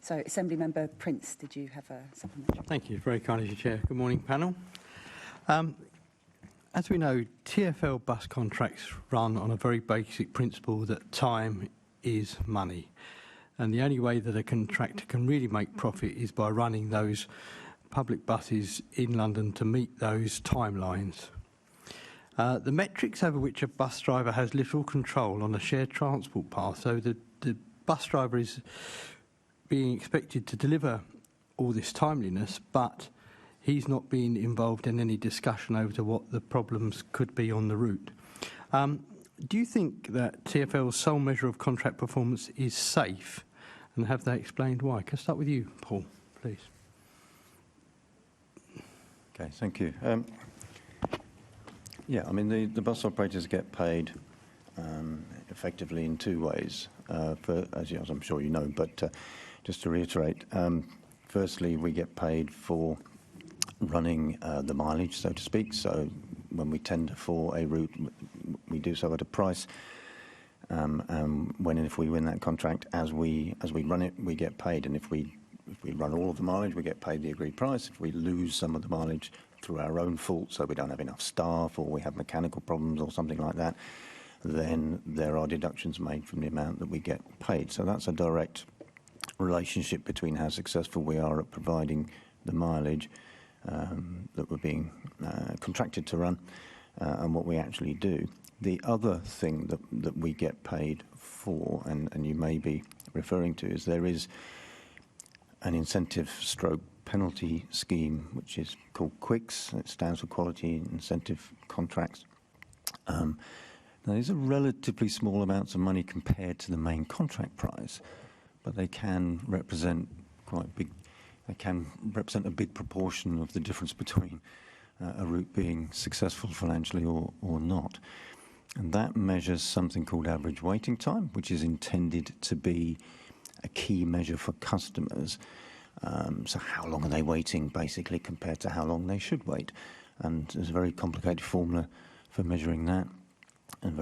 So, Assembly Member Prince, did you have a supplementary? Thank you. Very kind of you, Chair. Good morning, panel. As we know, TfL bus contracts run on a very basic principle that time is money. And the only way that a contractor can really make profit is by running those public buses in London to meet those timelines. The metrics over which a bus driver has little control on a shared transport path, so the bus driver is being expected to deliver all this timeliness, but he's not being involved in any discussion over to what the problems could be on the route. Do you think that TfL's sole measure of contract performance is safe? And have they explained why? Can I start with you, Paul, please? Okay, thank you. Yeah, I mean, the bus operators get paid effectively in two ways, as I'm sure you know, but just to reiterate, firstly, we get paid for running the mileage, so to speak. So when we tender for a route, we do so at a price. When and if we win that contract, as we run it, we get paid. And if we run all of the mileage, we get paid the agreed price. If we lose some of the mileage through our own fault, so we don't have enough staff or we have mechanical problems or something like that, then there are deductions made from the amount that we get paid. So that's a direct relationship between how successful we are at providing the mileage that we're being contracted to run and what we actually do. The other thing that we get paid for, and you may be referring to, is there is an incentive stroke penalty scheme which is called QUICS. It stands for Quality Incentive Contracts. Now, these are relatively small amounts of money compared to the main contract price, but they can represent quite big. They can represent a big proportion of the difference between a route being successful financially or not. And that measures something called average waiting time, which is intended to be a key measure for customers. So how long are they waiting, basically, compared to how long they should wait? And there's a very complicated formula for measuring that, and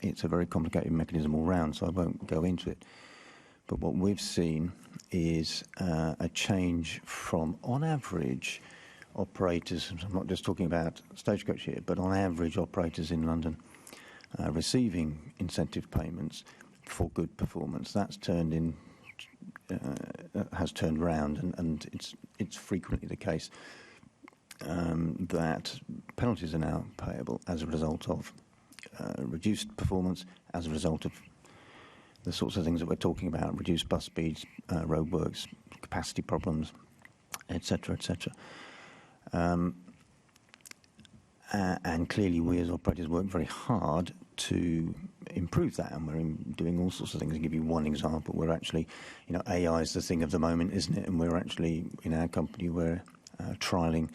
it's a very complicated mechanism all round, so I won't go into it. But what we've seen is a change from, on average, operators, I'm not just talking about Stagecoach here, but on average operators in London receiving incentive payments for good performance. That's has turned around, and it's frequently the case that penalties are now payable as a result of reduced performance, as a result of the sorts of things that we're talking about: reduced bus speeds, roadworks, capacity problems, etc., etc. And clearly we as operators work very hard to improve that, and we're doing all sorts of things. I'll give you one example. We're actually, AI is the thing of the moment, isn't it? And we're actually, in our company, we're trialling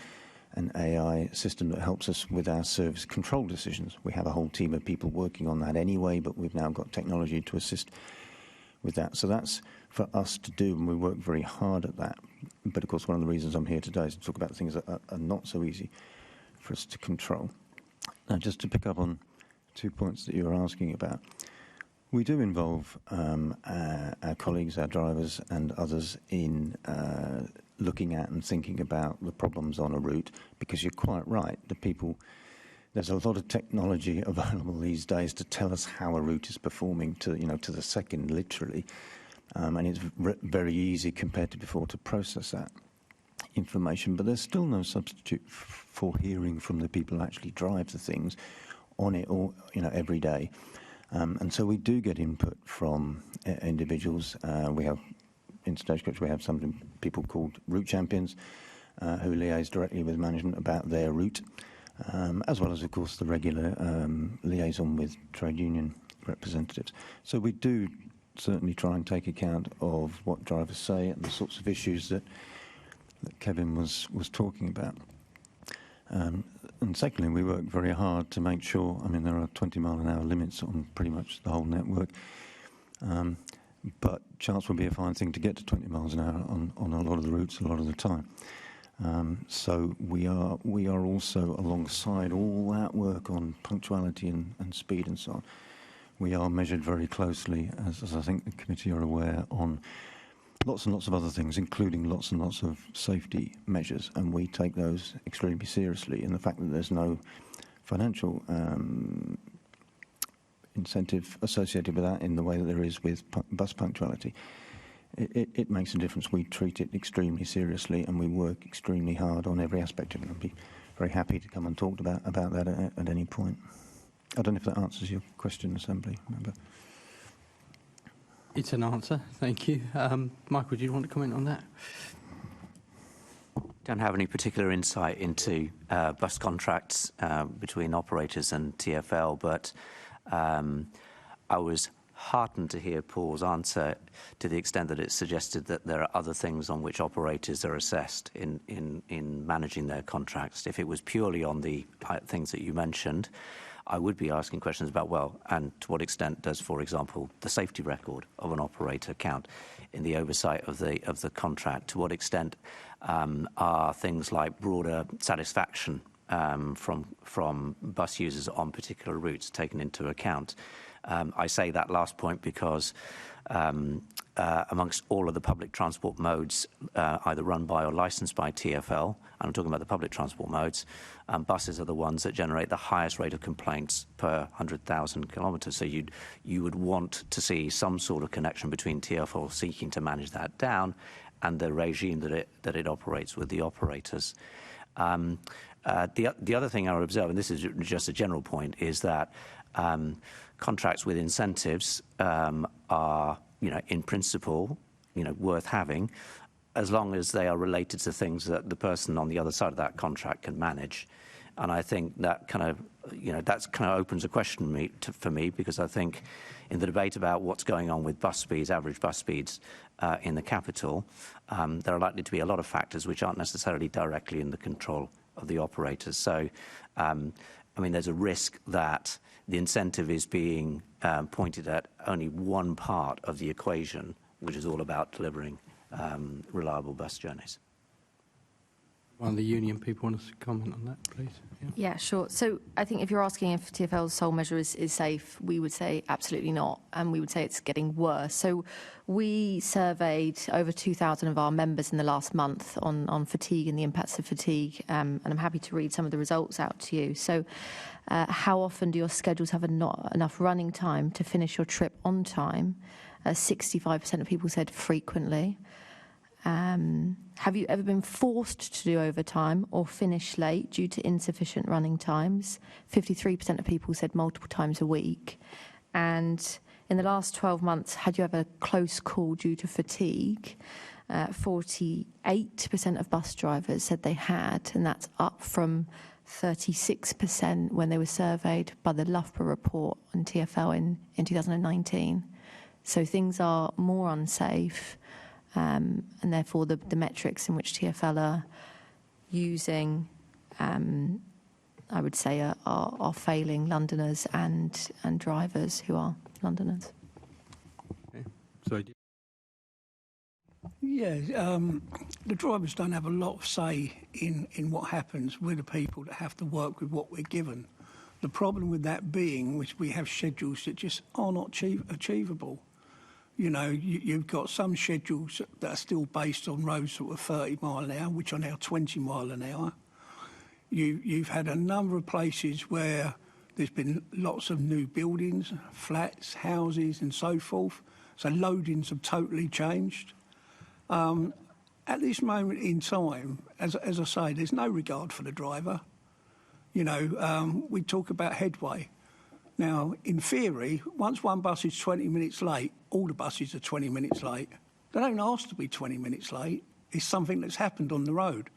an AI system that helps us with our service control decisions. We have a whole team of people working on that anyway, but we've now got technology to assist with that. So that's for us to do, and we work very hard at that. But of course, one of the reasons I'm here today is to talk about things that are not so easy for us to control. Now, just to pick up on 2 points that you were asking about, we do involve our colleagues, our drivers and others in looking at and thinking about the problems on a route, because you're quite right, there's a lot of technology available these days to tell us how a route is performing to the second, literally, and it's very easy compared to before to process that information, but there's still no substitute for hearing from the people who actually drive the things on it all, every day. And so we do get input from individuals. We have, in Stagecoach, we have some people called route champions who liaise directly with management about their route, as well as, of course, the regular liaison with trade union representatives. So we do certainly try and take account of what drivers say and the sorts of issues that Kevin was talking about. And secondly, we work very hard to make sure, there are 20-mile-an-hour limits on pretty much the whole network, but chance would be a fine thing to get to 20 miles an hour on a lot of the routes a lot of the time. So we are also, alongside all that work on punctuality and speed and so on, we are measured very closely, as I think the committee are aware, on lots and lots of other things, including lots and lots of safety measures, and we take those extremely seriously. And the fact that there's no financial incentive associated with that in the way that there is with bus punctuality, it makes a difference. We treat it extremely seriously, and we work extremely hard on every aspect of it. I'd be very happy to come and talk about that at any point. I don't know if that answers your question, Assembly Member. It's an answer, thank you. Michael, do you want to comment on that? Don't have any particular insight into bus contracts between operators and TfL, but I was heartened to hear Paul's answer to the extent that it suggested that there are other things on which operators are assessed in managing their contracts. If it was purely on the things that you mentioned, I would be asking questions about, well, and to what extent does, for example, the safety record of an operator count in the oversight of the contract? To what extent are things like broader satisfaction from bus users on particular routes taken into account? I say that last point because amongst all of the public transport modes either run by or licensed by TfL, and I'm talking about the public transport modes, buses are the ones that generate the highest rate of complaints per 100,000 kilometres. So you would want to see some sort of connection between TfL seeking to manage that down and the regime that it operates with the operators. The other thing I would observe, and this is just a general point, is that contracts with incentives are, in principle, worth having, as long as they are related to things that the person on the other side of that contract can manage. And I think that kind of opens a question for me, because I think in the debate about what's going on with bus speeds, average bus speeds in the capital, there are likely to be a lot of factors which aren't necessarily directly in the control of the operators. So, there's a risk that the incentive is being pointed at only one part of the equation, which is all about delivering reliable bus journeys. One of the union people want us to comment on that, please. Yeah, sure. So I think if you're asking if TfL's sole measure is safe, we would say absolutely not, and we would say it's getting worse. So we surveyed over 2,000 of our members in the last month on fatigue and the impacts of fatigue, and I'm happy to read some of the results out to you. So how often do your schedules have not enough running time to finish your trip on time? 65% of people said frequently. Have you ever been forced to do overtime or finish late due to insufficient running times? 53% of people said multiple times a week. And in the last 12 months, had you ever a close call due to fatigue? 48% of bus drivers said they had, and that's up from 36% when they were surveyed by the Loughborough report on TfL in 2019. So things are more unsafe. And therefore the metrics in which TfL are using, I would say, are failing Londoners and drivers who are Londoners. Okay. So, yeah, the drivers don't have a lot of say in what happens. We're the people that have to work with what we're given. The problem with that being, which we have schedules that just are not achievable. You've got some schedules that are still based on roads that were 30 mile an hour, which are now 20 mile an hour. You've had a number of places where there's been lots of new buildings, flats, houses and so forth. So loadings have totally changed. At this moment in time, as I say, there's no regard for the driver. We talk about headway. Now, in theory, once one bus is 20 minutes late, all the buses are 20 minutes late. They don't ask to be 20 minutes late. It's something that's happened on the road.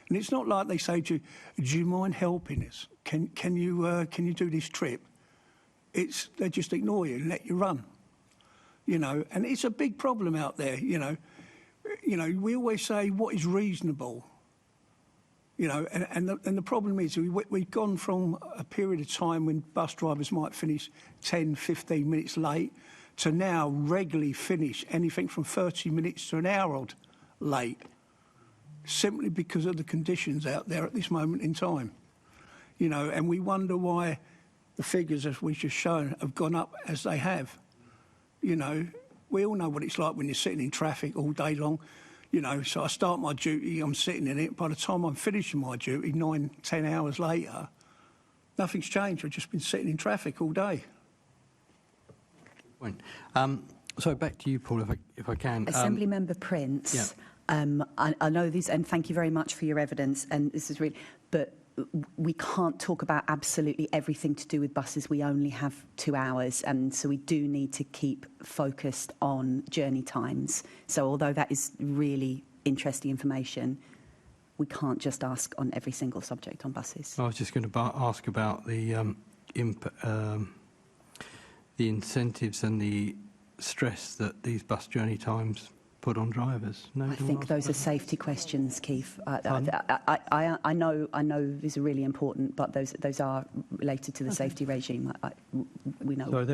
And it's not like they say to you, do you mind helping us? Can you do this trip? They just ignore you and let you run. And it's a big problem out there, We always say what is reasonable. And the problem is we've gone from a period of time when bus drivers might finish 10, 15 minutes late to now regularly finish anything from 30 minutes to an hour late, simply because of the conditions out there at this moment in time. And we wonder why the figures, as we've just shown, have gone up as they have. You know, we all know what it's like when you're sitting in traffic all day long. You know, so I start my duty, I'm sitting in it. By the time I'm finishing my duty, 9, 10 hours later, nothing's changed. I've just been sitting in traffic all day. Point. So back to you, Paul, if I can. Assembly Member Prince, yeah. I know this, and thank you very much for your evidence, and this is really, but we can't talk about absolutely everything to do with buses. We only have 2 hours, and so we do need to keep focused on journey times. So although that is really interesting information, we can't just ask on every single subject on buses. I was just going to ask about the incentives and the stress that these bus journey times put on drivers. No, I think those are safety questions, Keith. I know these are really important, but those are related to the safety regime. We know. Sorry,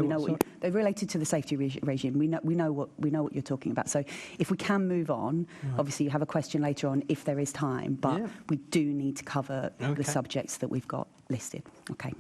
they're related to the safety regime. We know what you're talking about. So if we can move on, obviously you have a question later on if there is time, but we do need to cover the subjects that we've got listed. Okay.